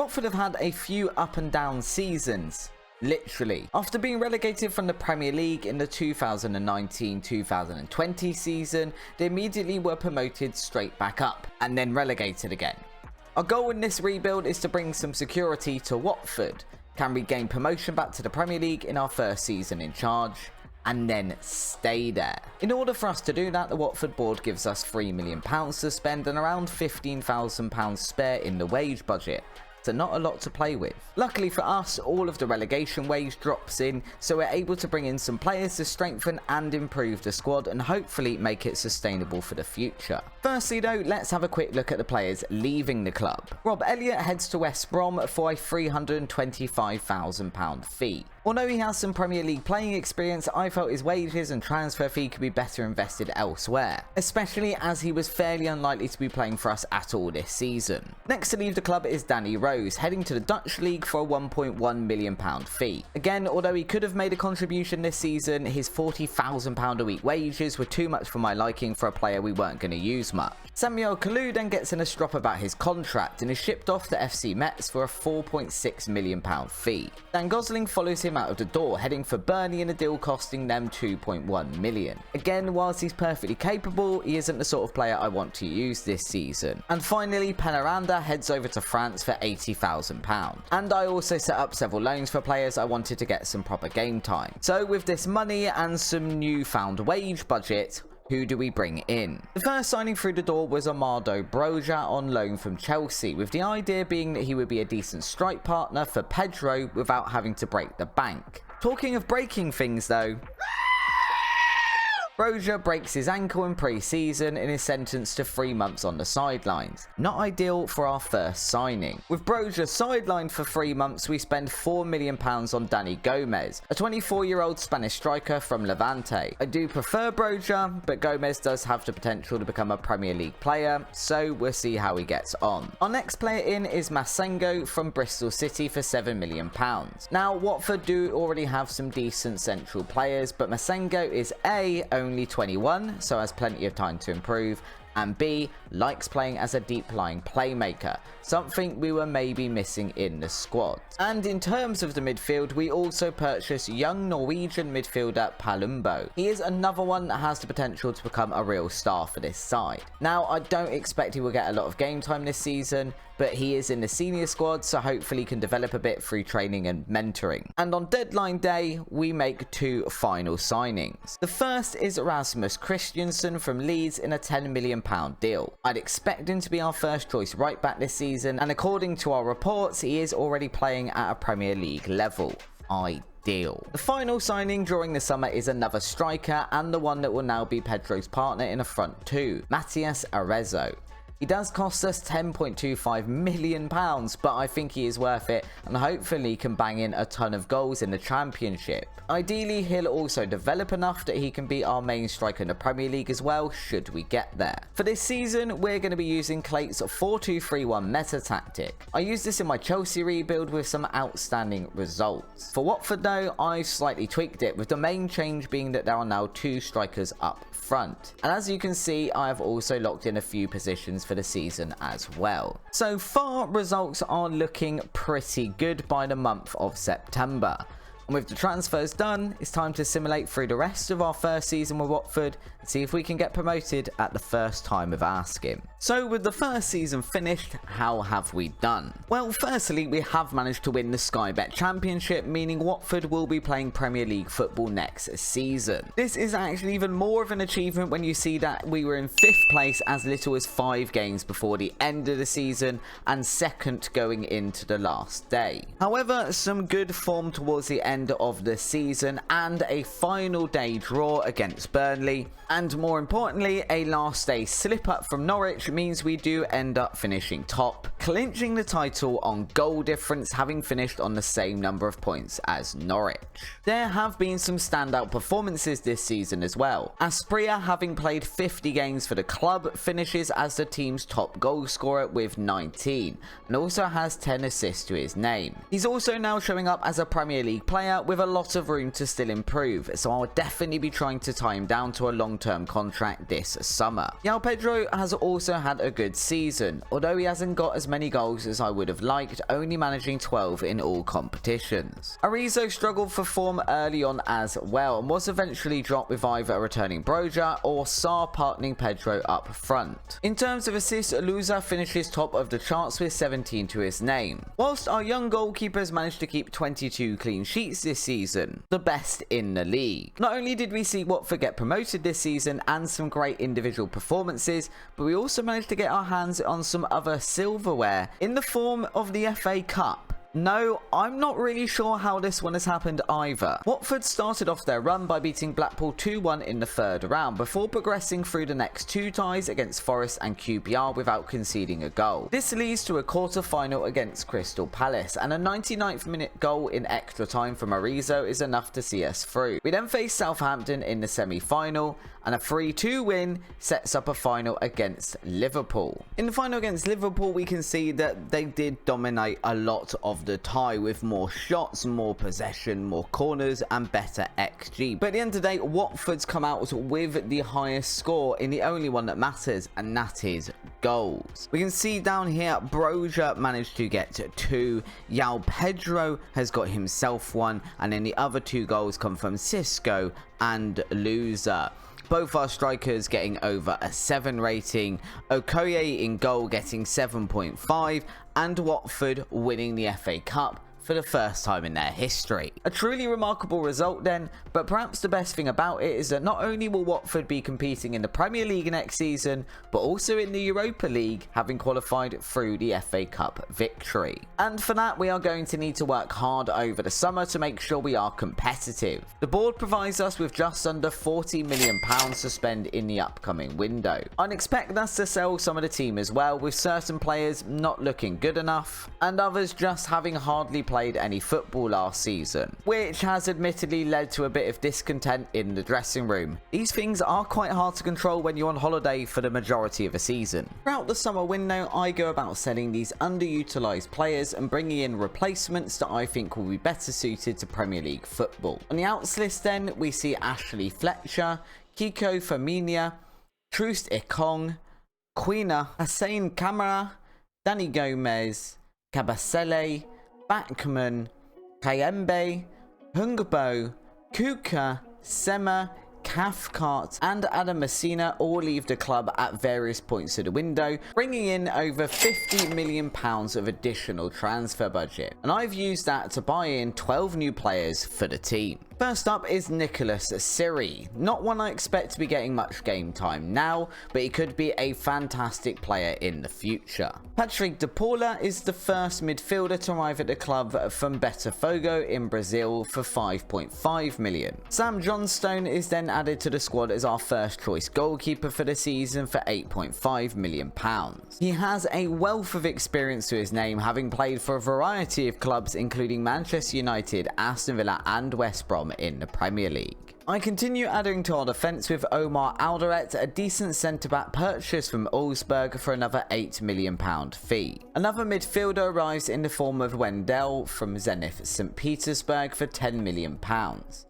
Watford have had a few up and down seasons. Literally. After being relegated from the Premier League in the 2019-2020 season, they immediately were promoted straight back up and then relegated again. Our goal in this rebuild is to bring some security to Watford. Can we gain promotion back to the Premier League in our first season in charge? And then stay there. In order for us to do that, the Watford board gives us £3 million to spend and around £15,000 spare in the wage budget. So not a lot to play with. Luckily for us, all of the relegation wage drops in, so we're able to bring in some players to strengthen and improve the squad and hopefully make it sustainable for the future. Firstly though, let's have a quick look at the players leaving the club. Rob Elliott heads to West Brom for a £325,000 fee. Although he has some Premier League playing experience, I felt his wages and transfer fee could be better invested elsewhere, especially as he was fairly unlikely to be playing for us at all this season. Next to leave the club is Danny Rose, heading to the Dutch League for a £1.1 million fee. Again, although he could have made a contribution this season, his £40,000 a week wages were too much for my liking for a player we weren't going to use much. Samuel Kalou then gets in a strop about his contract and is shipped off to FC Metz for a £4.6 million fee. Dan Gosling follows him out of the door, heading for Burnley in a deal costing them £2.1 million. Again, whilst he's perfectly capable, he isn't the sort of player I want to use this season. And finally, Penaranda heads over to France for £80,000. And I also set up several loans for players I wanted to get some proper game time. So with this money and some newfound wage budget, who do we bring in? The first signing through the door was Amado Broja on loan from Chelsea, with the idea being that he would be a decent strike partner for Pedro without having to break the bank. Talking of breaking things though, Broja breaks his ankle in pre-season and is sentenced to 3 months on the sidelines. Not ideal for our first signing. With Broja sidelined for 3 months, we spend £4 million on Dani Gomez, a 24-year-old Spanish striker from Levante. I do prefer Broja, but Gomez does have the potential to become a Premier League player, so we'll see how he gets on. Our next player in is Masengo from Bristol City for £7 million. Now, Watford do already have some decent central players, but Masengo is A, only 21, so has plenty of time to improve, and B, likes playing as a deep-lying playmaker, something we were maybe missing in the squad. And in terms of the midfield, we also purchased young Norwegian midfielder Palumbo. He is another one that has the potential to become a real star for this side. Now, I don't expect he will get a lot of game time this season, but he is in the senior squad, so hopefully can develop a bit through training and mentoring. And on deadline day, we make 2 final signings. The first is Rasmus Christiansen from Leeds in a £10 million deal. I'd expect him to be our first choice right back this season, and according to our reports, he is already playing at a Premier League level. Ideal. The final signing during the summer is another striker, and the one that will now be Pedro's partner in a front two, Matías Arezzo. He does cost us £10.25 million, but I think he is worth it and hopefully can bang in a ton of goals in the Championship. Ideally, he'll also develop enough that he can be our main striker in the Premier League as well, should we get there. For this season, we're going to be using Clayt's 4-2-3-1 meta tactic. I used this in my Chelsea rebuild with some outstanding results. For Watford though, I've slightly tweaked it, with the main change being that there are now 2 strikers up front. And as you can see, I have also locked in a few positions for the season as well. So far, results are looking pretty good by the month of September. And with the transfers done, it's time to simulate through the rest of our first season with Watford and see if we can get promoted at the first time of asking. So with the first season finished, how have we done? Well, firstly, we have managed to win the Sky Bet Championship, meaning Watford will be playing Premier League football next season. This is actually even more of an achievement when you see that we were in 5th place as little as 5 games before the end of the season and 2nd going into the last day. However, some good form towards the end of the season and a final day draw against Burnley, and more importantly, a last day slip up from Norwich means we do end up finishing top, clinching the title on goal difference, having finished on the same number of points as Norwich. There have been some standout performances this season as well. Asprilla, having played 50 games for the club, finishes as the team's top goal scorer with 19 and also has 10 assists to his name. He's also now showing up as a Premier League player with a lot of room to still improve, so I'll definitely be trying to tie him down to a long-term contract this summer. João Pedro has also had a good season, although he hasn't got as many goals as I would have liked, only managing 12 in all competitions. Arizo struggled for form early on as well and was eventually dropped with either a returning Broja or Sarr partnering Pedro up front. In terms of assists, Louza finishes top of the charts with 17 to his name, whilst our young goalkeepers managed to keep 22 clean sheets this season, the best in the league. Not only did we see Watford get promoted this season and some great individual performances, but we also managed to get our hands on some other silverware in the form of the FA Cup. No, I'm not really sure how this one has happened either. Watford started off their run by beating Blackpool 2-1 in the third round before progressing through the next two ties against Forest and QPR without conceding a goal. This leads to a quarter-final against Crystal Palace, and a 99th minute goal in extra time from Arizo is enough to see us through. We then face Southampton in the semi-final, and a 3-2 win sets up a final against Liverpool. In the final against Liverpool, we can see that they did dominate a lot of the tie with more shots, more possession, more corners and better XG. But at the end of the day, Watford's come out with the highest score in the only one that matters, and that is goals. We can see down here, Broja managed to get 2, João Pedro has got himself 1, and then the other 2 goals come from Cisco and Louza. Both our strikers getting over a 7 rating, Okoye in goal getting 7.5, and Watford winning the FA Cup for the first time in their history. A truly remarkable result then, but perhaps the best thing about it is that not only will Watford be competing in the Premier League next season, but also in the Europa League, having qualified through the FA Cup victory. And for that, we are going to need to work hard over the summer to make sure we are competitive. The board provides us with just under £40 million to spend in the upcoming window. I'd expect us to sell some of the team as well, with certain players not looking good enough, and others just having hardly played any football last season, which has admittedly led to a bit of discontent in the dressing room. These things are quite hard to control when you're on holiday for the majority of a season. Throughout the summer window, I go about selling these underutilized players and bringing in replacements that I think will be better suited to Premier League football. On the outs list then, we see Ashley Fletcher, Kiko Firmino, Troost Ekong, Quina, Hussein Kamara, Danny Gomez, Kabasele, Backman, Kayembe, Hungbo, Kuka, Sema, Cathcart and Adam Messina all leave the club at various points of the window, bringing in over £50 million of additional transfer budget. And I've used that to buy in 12 new players for the team. First up is Nicholas Siri. Not one I expect to be getting much game time now, but he could be a fantastic player in the future. Patrick de Paula is the first midfielder to arrive at the club from Botafogo in Brazil for 5.5 million. Sam Johnstone is then added to the squad as our first choice goalkeeper for the season for £8.5 million. He has a wealth of experience to his name, having played for a variety of clubs including Manchester United, Aston Villa and West Brom in the Premier League. I continue adding to our defence with Omar Alderete, a decent centre-back purchase from Augsburg for another £8 million fee. Another midfielder arrives in the form of Wendell from Zenit St Petersburg for £10 million.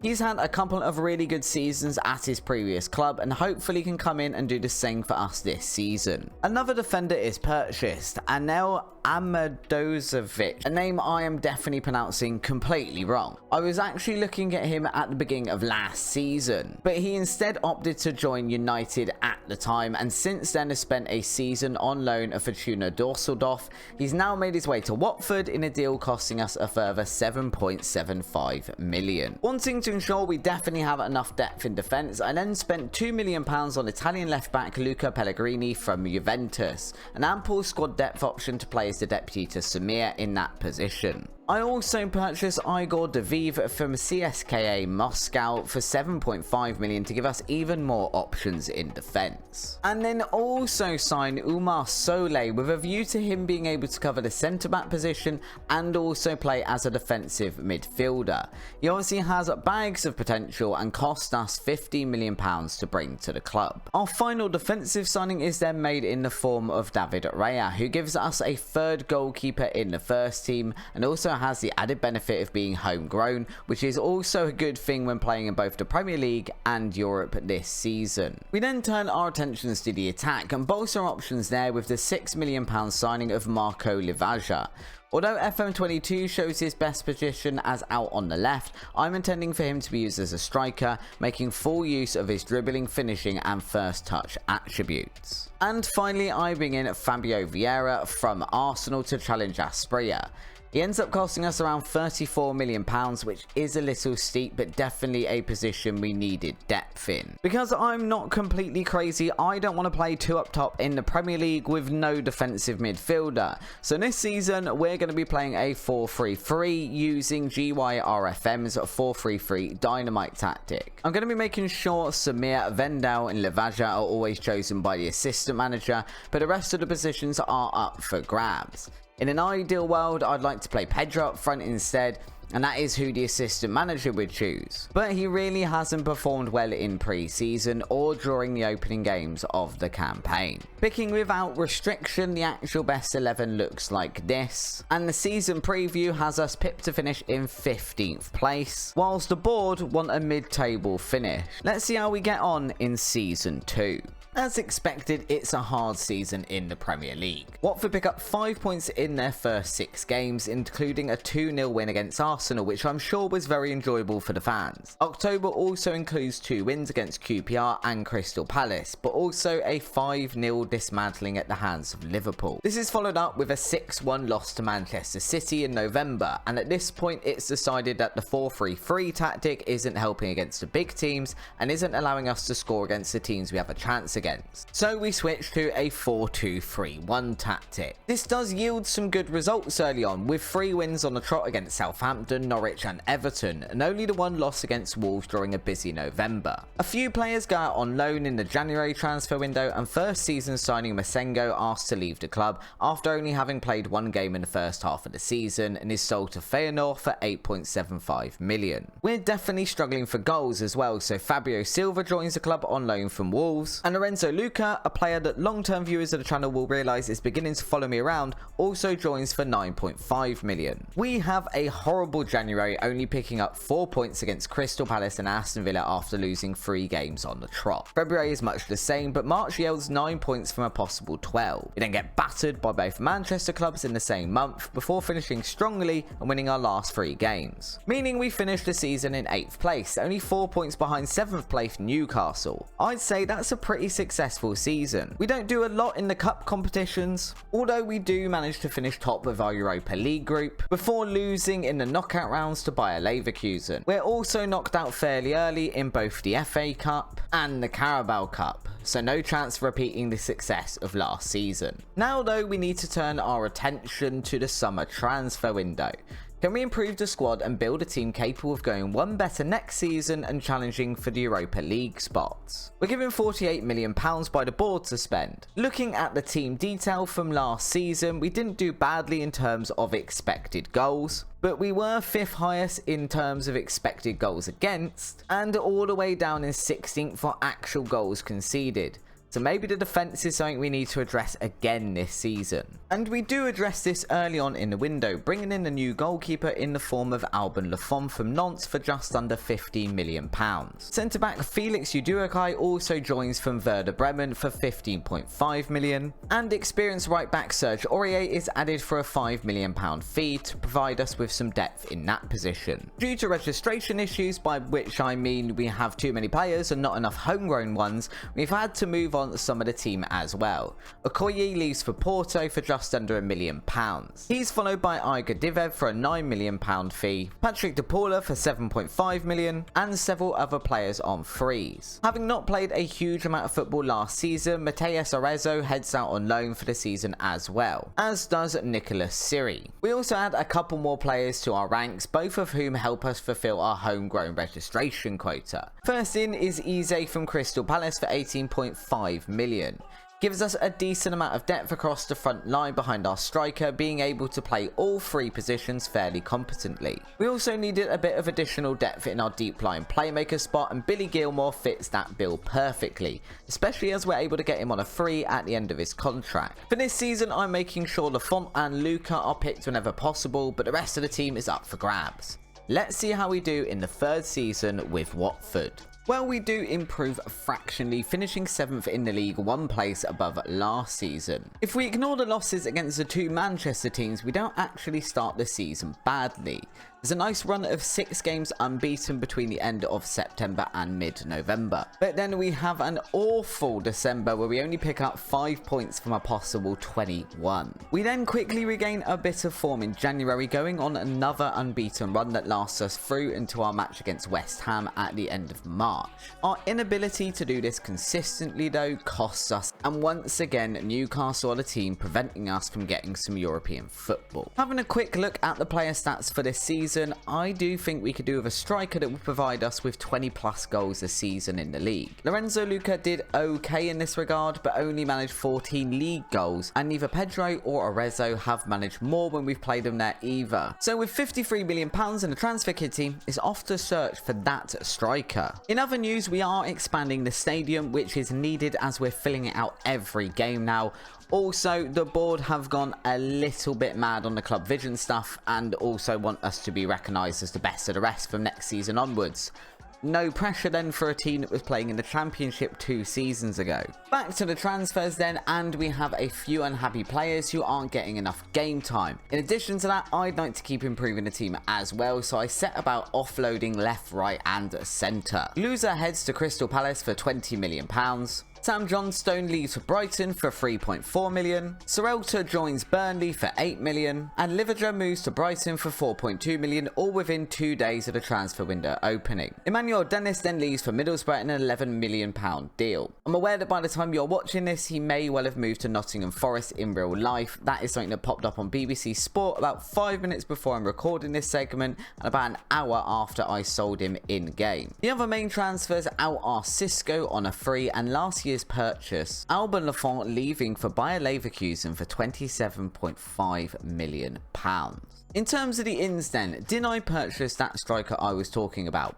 He's had a couple of really good seasons at his previous club and hopefully can come in and do the same for us this season. Another defender is purchased, Anel Amadozovic, a name I am definitely pronouncing completely wrong. I was actually looking at him at the beginning of last season, but he instead opted to join United at the time, and since then has spent a season on loan at Fortuna Düsseldorf. He's now made his way to Watford in a deal costing us a further £7.75 million. Wanting to ensure we definitely have enough depth in defence, I then spent £2 million on Italian left-back Luca Pellegrini from Juventus, an ample squad depth option to play as the deputy to Samir in that position. I also purchased Igor Daviv from CSKA Moscow for £7.5 million to give us even more options in defence. And then also signed Umar Solé with a view to him being able to cover the centre-back position and also play as a defensive midfielder. He obviously has bags of potential and cost us £50 million to bring to the club. Our final defensive signing is then made in the form of David Raya, who gives us a third goalkeeper in the first team and also has the added benefit of being homegrown, which is also a good thing when playing in both the Premier League and Europe this season. We then turn our attentions to the attack and bolster options there with the £6 million signing of Marco Livaja. Although FM22 shows his best position as out on the left, I'm intending for him to be used as a striker, making full use of his dribbling, finishing and first touch attributes. And finally, I bring in Fabio Vieira from Arsenal to challenge Asprilla. He ends up costing us around £34 million, which is a little steep, but definitely a position we needed depth in. Because I'm not completely crazy, I don't want to play two up top in the Premier League with no defensive midfielder. So this season, we're going to be playing a 4-3-3 using GYRFM's 4-3-3 dynamite tactic. I'm going to be making sure Samir, Vendel and Livaja are always chosen by the assistant manager, but the rest of the positions are up for grabs. In an ideal world, I'd like to play Pedro up front instead, and that is who the assistant manager would choose. But he really hasn't performed well in pre-season or during the opening games of the campaign. Picking without restriction, the actual best 11 looks like this, and the season preview has us pipped to finish in 15th place, whilst the board want a mid-table finish. Let's see how we get on in season 2. As expected, it's a hard season in the Premier League. Watford pick up 5 points in their first 6 games, including a 2-0 win against Arsenal, which I'm sure was very enjoyable for the fans. October also includes 2 wins against QPR and Crystal Palace, but also a 5-0 dismantling at the hands of Liverpool. This is followed up with a 6-1 loss to Manchester City in November, and at this point it's decided that the 4-3-3 tactic isn't helping against the big teams and isn't allowing us to score against the teams we have a chance against. So we switch to a 4-2-3-1 tactic. This does yield some good results early on, with 3 wins on the trot against Southampton, Norwich and Everton, and only the 1 loss against Wolves during a busy November. A few players go out on loan in the January transfer window, and first season signing Masengo asked to leave the club after only having played 1 game in the first half of the season, and is sold to Feyenoord for £8.75 million. We're definitely struggling for goals as well, so Fabio Silva joins the club on loan from Wolves, and Lorenzo Luca, a player that long-term viewers of the channel will realise is beginning to follow me around, also joins for £9.5 million. We have a horrible January, only picking up 4 points against Crystal Palace and Aston Villa after losing 3 games on the trot. February is much the same, but March yields 9 points from a possible 12. We then get battered by both Manchester clubs in the same month, before finishing strongly and winning our last 3 games. Meaning we finished the season in 8th place, only 4 points behind 7th place Newcastle. I'd say that's a pretty successful season. We don't do a lot in the cup competitions, although we do manage to finish top of our Europa League group, before losing in the knockout rounds to Bayer Leverkusen. We're also knocked out fairly early in both the FA Cup and the Carabao Cup, so no chance of repeating the success of last season. Now though, we need to turn our attention to the summer transfer window. Can we improve the squad and build a team capable of going one better next season and challenging for the Europa League spots? We're given £48 million by the board to spend. Looking at the team detail from last season, we didn't do badly in terms of expected goals, but we were 5th highest in terms of expected goals against, and all the way down in 16th for actual goals conceded. So maybe the defence is something we need to address again this season. And we do address this early on in the window, bringing in a new goalkeeper in the form of Alban Lafont from Nantes for just under £15 million. Centre-back Felix Uduokai also joins from Werder Bremen for £15.5 million. And experienced right-back Serge Aurier is added for a £5 million fee to provide us with some depth in that position. Due to registration issues, by which I mean we have too many players and not enough homegrown ones, we've had to move on some of the team as well. Okoye leaves for Porto for just under £1 million. He's followed by Igor Divev for a £9 million fee, Patrick De Paula for £7.5 million, and several other players on frees. Having not played a huge amount of football last season, Mateus Arezzo heads out on loan for the season as well, as does Nicolas Siri. We also add a couple more players to our ranks, both of whom help us fulfill our homegrown registration quota. First in is Eze from Crystal Palace for £18.5 million. gives us a decent amount of depth across the front line behind our striker, being able to play all 3 positions fairly competently. We also needed a bit of additional depth in our deep line playmaker spot, and Billy Gilmore fits that bill perfectly, especially as we're able to get him on a free at the end of his contract. For this season, I'm making sure Lafont and Luca are picked whenever possible, but the rest of the team is up for grabs. Let's see how we do in the 3rd season with Watford. Well, we do improve fractionally, finishing 7th in the league, 1 place above last season. If we ignore the losses against the 2 Manchester teams, we don't actually start the season badly. There's a nice run of 6 games unbeaten between the end of September and mid-November. But then we have an awful December where we only pick up 5 points from a possible 21. We then quickly regain a bit of form in January, going on another unbeaten run that lasts us through into our match against West Ham at the end of March. Our inability to do this consistently though costs us, and once again Newcastle are the team preventing us from getting some European football. Having a quick look at the player stats for this season, I do think we could do with a striker that would provide us with 20 plus goals a season in the league. Lorenzo Luca did okay in this regard, but only managed 14 league goals, and neither Pedro or Arezzo have managed more when we've played them there either. So with £53 million in the transfer kitty, it's off to search for that striker. In other news, we are expanding the stadium, which is needed as we're filling it out every game now. Also, the board have gone a little bit mad on the club vision stuff and also want us to be recognised as the best of the rest from next season onwards. No pressure then for a team that was playing in the Championship 2 seasons ago. Back to the transfers then, and we have a few unhappy players who aren't getting enough game time. In addition to that, I'd like to keep improving the team as well, so I set about offloading left, right and centre. Loser heads to Crystal Palace for £20 million. Sam Johnstone leaves for Brighton for 3.4 million, Sorrelta joins Burnley for 8 million, and Liverpool moves to Brighton for 4.2 million, all within 2 days of the transfer window opening. Emmanuel Dennis then leaves for Middlesbrough in an £11 million deal. I'm aware that by the time you're watching this, he may well have moved to Nottingham Forest in real life. That is something that popped up on BBC Sport about 5 minutes before I'm recording this segment, and about an hour after I sold him in-game. The other main transfers out are Cisco on a free, and last year's purchase, Alban Lafont leaving for Bayer Leverkusen for £27.5 million. In terms of the ins then, did I purchase that striker I was talking about?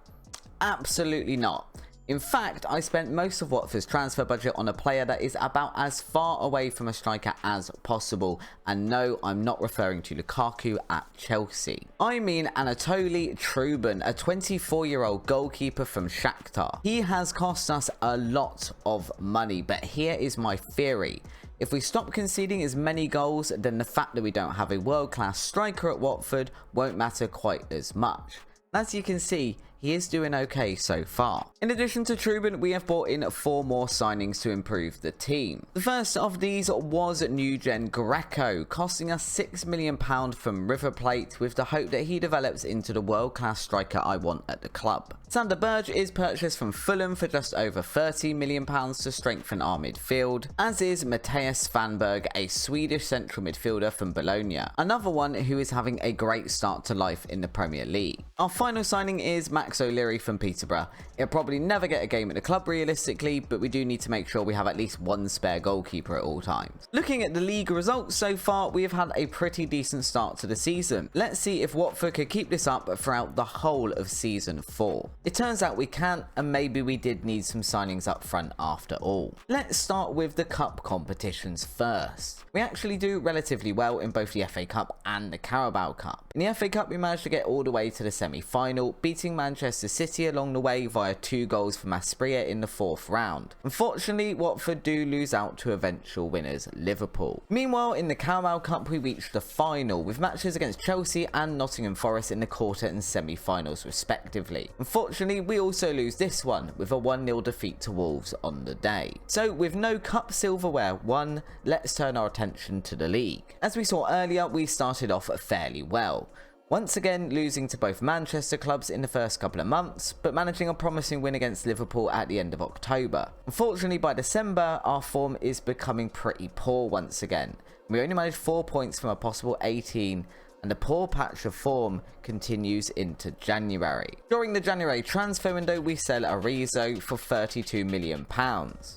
Absolutely not. In fact, I spent most of Watford's transfer budget on a player that is about as far away from a striker as possible, and no, I'm not referring to Lukaku at Chelsea. I mean Anatoly Trubin, a 24-year-old goalkeeper from Shakhtar. He has cost us a lot of money, but here is my theory. If we stop conceding as many goals, then the fact that we don't have a world-class striker at Watford won't matter quite as much. As you can see, he is doing okay so far. In addition to Trubin, we have brought in 4 more signings to improve the team. The first of these was New-Gen Greco, costing us £6 million from River Plate, with the hope that he develops into the world-class striker I want at the club. Sander Berge is purchased from Fulham for just over £30 million to strengthen our midfield, as is Mattias Svanberg, a Swedish central midfielder from Bologna, another one who is having a great start to life in the Premier League. Our final signing is Max O'Leary from Peterborough. He'll probably never get a game at the club realistically, but we do need to make sure we have at least one spare goalkeeper at all times. Looking at the league results so far, we have had a pretty decent start to the season. Let's see if Watford could keep this up throughout the whole of season 4. It turns out we can't, and maybe we did need some signings up front after all. Let's start with the cup competitions first. We actually do relatively well in both the FA Cup and the Carabao Cup. In the FA Cup, we managed to get all the way to the semi-final, beating Manchester City along the way via 2 goals from Asprilla in the 4th round. Unfortunately, Watford do lose out to eventual winners Liverpool. Meanwhile, in the Carabao Cup, we reached the final, with matches against Chelsea and Nottingham Forest in the quarter and semi-finals respectively. Unfortunately, we also lose this one, with a 1-0 defeat to Wolves on the day. So with no cup silverware won, let's turn our attention to the league. As we saw earlier, we started off fairly well. Once again losing to both Manchester clubs in the first couple of months, but managing a promising win against Liverpool at the end of October. Unfortunately, by December, our form is becoming pretty poor once again. We only managed 4 points from a possible 18 and the poor patch of form continues into January. During the January transfer window, we sell Arizo for £32 million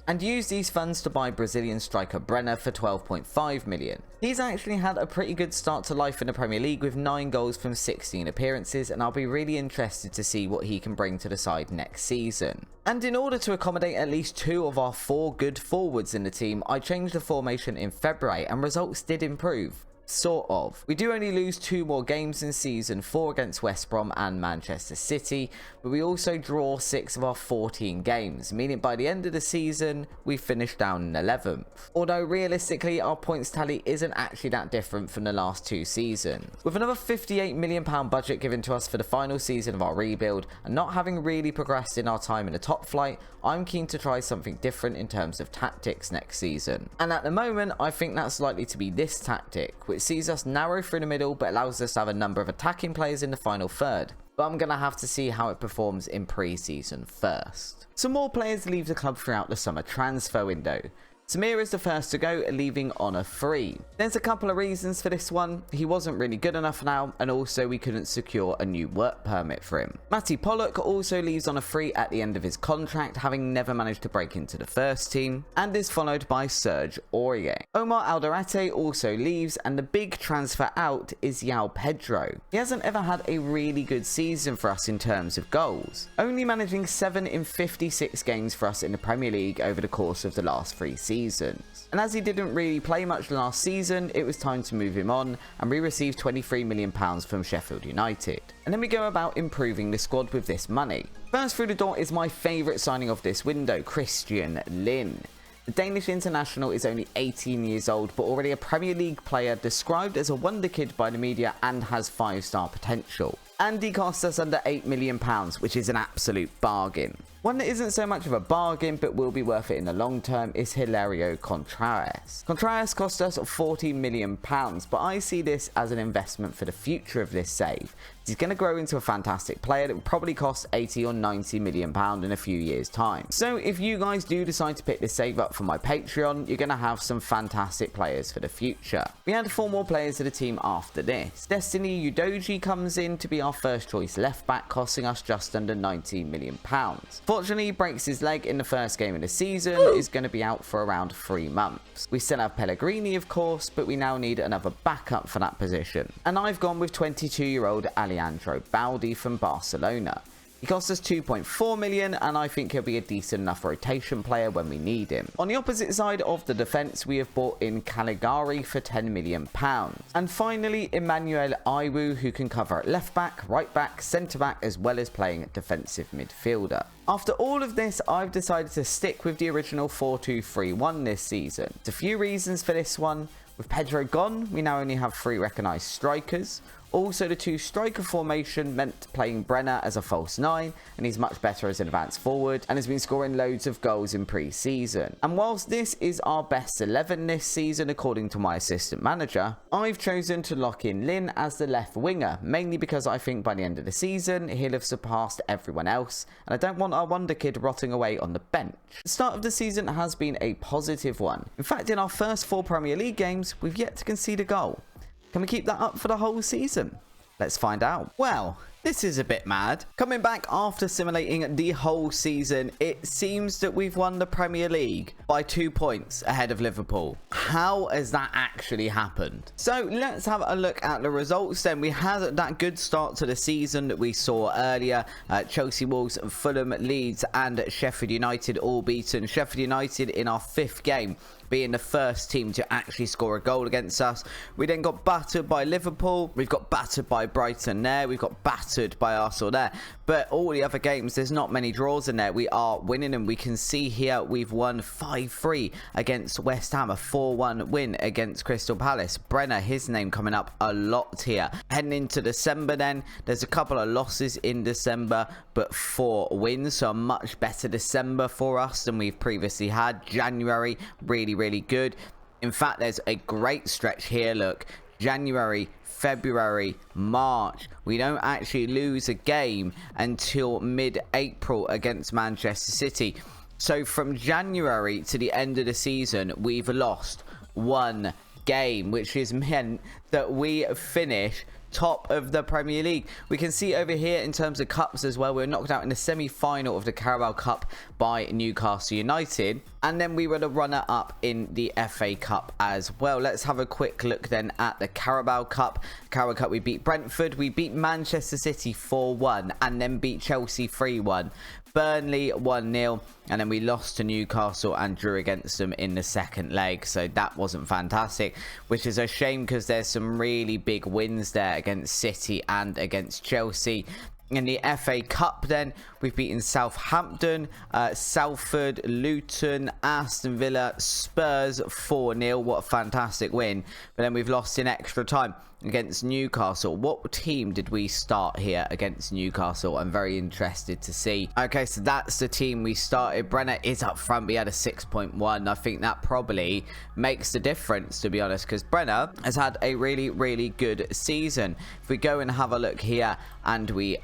and use these funds to buy Brazilian striker Brenner for £12.5 million. He's actually had a pretty good start to life in the Premier League with 9 goals from 16 appearances, and I'll be really interested to see what he can bring to the side next season. And in order to accommodate at least 2 of our 4 good forwards in the team, I changed the formation in February and results did improve. Sort of. We do only lose 2 more games in season 4 against West Brom and Manchester City, but we also draw 6 of our 14 games, meaning by the end of the season, we finish down in 11th. Although realistically, our points tally isn't actually that different from the last 2 seasons. With another £58 million budget given to us for the final season of our rebuild, and not having really progressed in our time in the top flight, I'm keen to try something different in terms of tactics next season. And at the moment, I think that's likely to be this tactic, which sees us narrow through the middle but allows us to have a number of attacking players in the final third. But I'm going to have to see how it performs in pre-season first. Some more players leave the club throughout the summer transfer window. Samir is the first to go, leaving on a free. There's a couple of reasons for this one. He wasn't really good enough now, and also we couldn't secure a new work permit for him. Matty Pollock also leaves on a free at the end of his contract, having never managed to break into the first team, and is followed by Serge Aurier. Omar Alderete also leaves, and the big transfer out is João Pedro. He hasn't ever had a really good season for us in terms of goals, only managing 7 in 56 games for us in the Premier League over the course of the last 3 seasons. And as he didn't really play much last season, it was time to move him on, and we received £23 million from Sheffield United. And then we go about improving the squad with this money. First through the door is my favourite signing of this window, Christian Lin. The Danish international is only 18 years old, but already a Premier League player, described as a wonder kid by the media, and has 5-star potential. And he costs us under £8 million, which is an absolute bargain. One that isn't so much of a bargain but will be worth it in the long term is Hilario Contreras. Contreras cost us £40 million, but I see this as an investment for the future of this save. He's going to grow into a fantastic player that will probably cost £80 or £90 million in a few years' time. So if you guys do decide to pick this save up for my Patreon, you're going to have some fantastic players for the future. We add 4 more players to the team after this. Destiny Udoji comes in to be our first choice left back, costing us just under £19 million. Fortunately, he breaks his leg in the first game of the season, is going to be out for around 3 months. We still have Pellegrini, of course, but we now need another backup for that position. And I've gone with 22-year-old Alejandro Baldi from Barcelona. He costs us £2.4 million, and I think he'll be a decent enough rotation player when we need him. On the opposite side of the defence, we have bought in Caligari for £10 million. And finally, Emmanuel Iwu, who can cover at left back, right back, centre back, as well as playing defensive midfielder. After all of this, I've decided to stick with the original 4-2-3-1 this season. There's a few reasons for this one. With Pedro gone, we now only have 3 recognised strikers. Also, the 2 striker formation meant playing Brenner as a false 9, and he's much better as an advanced forward and has been scoring loads of goals in pre-season. And whilst this is our best 11 this season according to my assistant manager, I've chosen to lock in Lin as the left winger, mainly because I think by the end of the season he'll have surpassed everyone else, and I don't want our wonder kid rotting away on the bench. The start of the season has been a positive one. In fact, in our first 4 Premier League games, we've yet to concede a goal. Can we keep that up for the whole season? Let's find out. Well, this is a bit mad. Coming back after simulating the whole season, it seems that we've won the Premier League by 2 points ahead of Liverpool. How has that actually happened? So let's have a look at the results then. We had that good start to the season that we saw earlier. Chelsea, Wolves, Fulham, Leeds and Sheffield United all beaten. Sheffield United in our 5th game being the first team to actually score a goal against us. We then got battered by Liverpool. We've got battered by Brighton there. We've got battered by Arsenal there. But all the other games, there's not many draws in there. We are winning, and we can see here we've won 5-3 against West Ham, a 4-1 win against Crystal Palace. Brenner, his name coming up a lot here. Heading into December then, there's a couple of losses in December, but 4 wins, so a much better December for us than we've previously had. January, really good. In fact, there's a great stretch here. Look, January, February, March, we don't actually lose a game until mid-April against Manchester City. So from January to the end of the season, we've lost 1 game, which has meant that we finish top of the Premier League. We can see over here in terms of cups as well, we were knocked out in the semi-final of the Carabao Cup by Newcastle United, and then we were the runner-up in the FA Cup as well. Let's have a quick look then at the Carabao Cup. Carabao Cup, we beat Brentford, we beat Manchester City 4-1, and then beat Chelsea 3-1. Burnley 1-0, and then we lost to Newcastle and drew against them in the second leg, so that wasn't fantastic, which is a shame because there's some really big wins there against City and against Chelsea. In the FA Cup then, we've beaten Southampton, Salford, Luton, Aston Villa, Spurs 4-0. What a fantastic win. But then we've lost in extra time against Newcastle. What team did we start here against Newcastle? I'm very interested to see. Okay, so that's the team we started. Brenner is up front. We had a 6.1. I think that probably makes the difference, to be honest, because Brenner has had a really, really good season. If we go and have a look here and we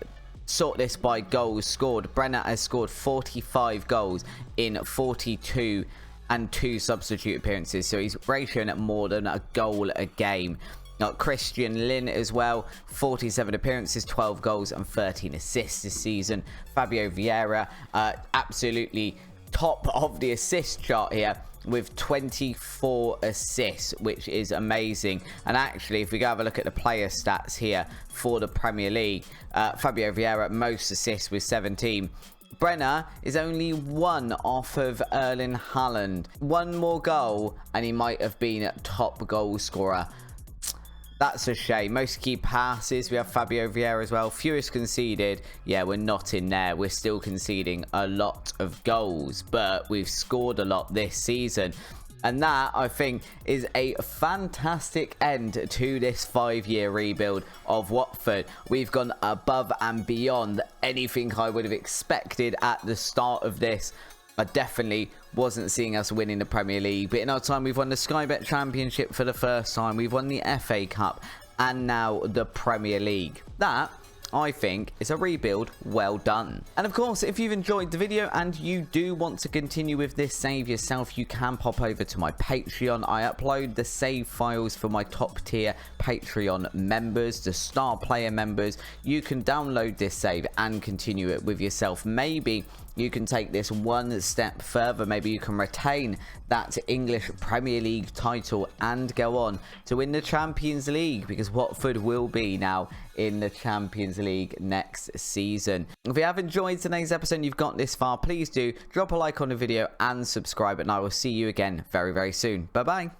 sort this by goals scored, Brenner has scored 45 goals in 42 and 2 substitute appearances, so he's ratioing at more than a goal a game. Got Christian Lin as well, 47 appearances, 12 goals and 13 assists this season. Fabio Vieira, absolutely top of the assist chart here with 24 assists, which is amazing. And actually, if we go have a look at the player stats here for the Premier League, Fabio Vieira most assists with 17. Brenner is only 1 off of Erling Haaland. 1 more goal and he might have been top goal scorer. That's a shame. Most key passes, we have Fabio Vieira as well. Fewest conceded. Yeah, we're not in there. We're still conceding a lot of goals, but we've scored a lot this season. And that, I think, is a fantastic end to this 5-year rebuild of Watford. We've gone above and beyond anything I would have expected at the start of this. I definitely wasn't seeing us winning the Premier League, but in our time we've won the Sky Bet Championship for the first time, we've won the FA Cup, and now the Premier League. That, I think, is a rebuild well done. And of course, if you've enjoyed the video and you do want to continue with this save yourself, you can pop over to my Patreon. I upload the save files for my top tier Patreon members, the star player members. You can download this save and continue it with yourself. Maybe you can take this one step further. Maybe you can retain that English Premier League title and go on to win the Champions League, because Watford will be now in the Champions League next season. If you have enjoyed today's episode and you've got this far, please do drop a like on the video and subscribe, and I will see you again very, very soon. Bye bye.